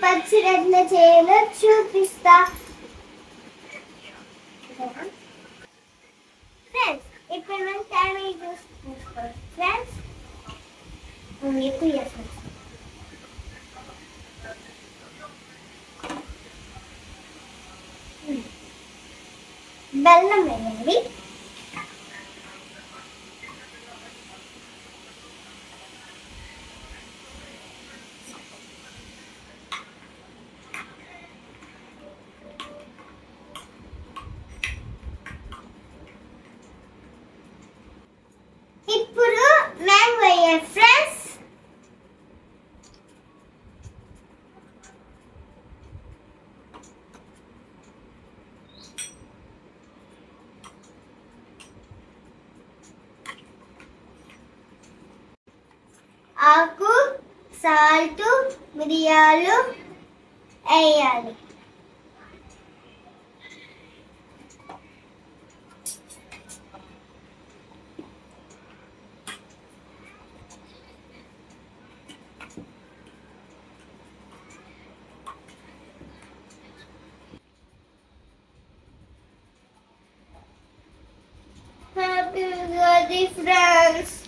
పచ్చడి ఎట్లా చేయాలో చూపిస్తా. ఫ్రెండ్స్, ఇప్పుడు మనం టమాటో జ్యూస్ తీసుకోవాలి. ఫ్రెండ్స్, ఎక్కువ చేస్తాం. బెల్లం వేయండి. ఇప్పుడు మ్యాంగో వేయాలి ఫ్రెండ్స్. ఆకు, సాల్ట్, మిరియాలు వేయాలి. Happy birthday, friends.